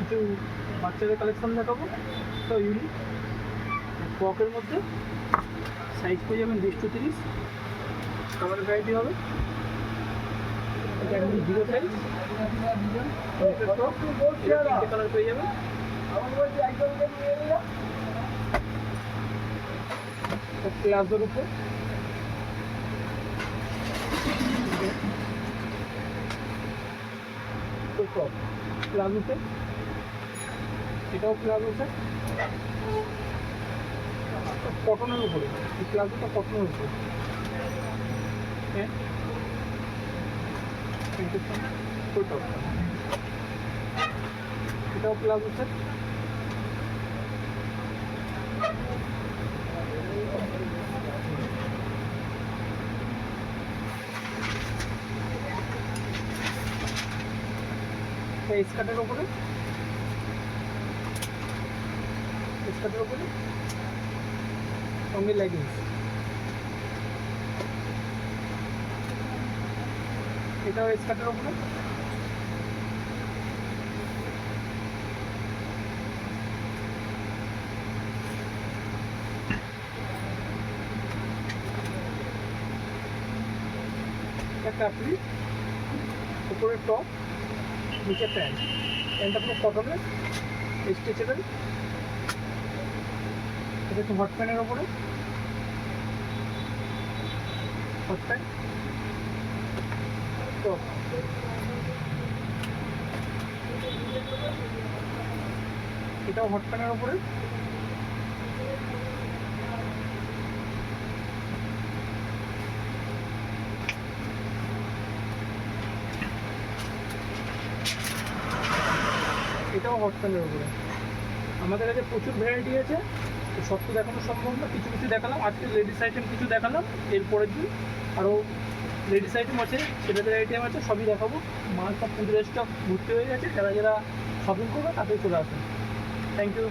কিছু বাচ্চাদের কালেকশন দেখাবো, তো ইউনিক ফ্রকের মধ্যে সাইজ পেয়ে যাবেন 20-30, কালার ভ্যারাইটি হবে। এটা একদম জিরো সাইজ তিনটে কালার পেয়ে যাবেন। প্লাজোর উপর প্লাজোতে, এটাও প্লাজোতে কটনের উপরে, এই প্লাজোটা কটনের উপরে। হ্যাঁ, এটাও প্লাজোতে। স্কার্টের উপরে, স্কার্টের উপরে সঙ্গে লেগিংস। এটাও স্কার্টের উপরে। একটা আপনি উপরে টপ, নিচে প্যান্ট, প্যান্টটা পুরো কটনের স্ট্রেচেবল। এটা একটু হট প্যান্টের ওপরে, হট প্যান্ট টপ। এটাও হট প্যান্টের ওপরে। এটাও হট প্যান্টের উপরে। আমাদের কাছে প্রচুর ভ্যারাইটি আছে, তো সব তো দেখানো সম্ভব না, কিছু কিছু দেখালাম আজকে। লেডিস আইটেম কিছু দেখালাম, এরপরের দিন আরও লেডিস আইটেম আছে, ছেলেদের আইটেম আছে, সবই দেখাবো। মাল সব পুজোর স্টক ভর্তি হয়ে গেছে, যারা যারা শপিং করবে তাদের চলে আসুন। Thank you.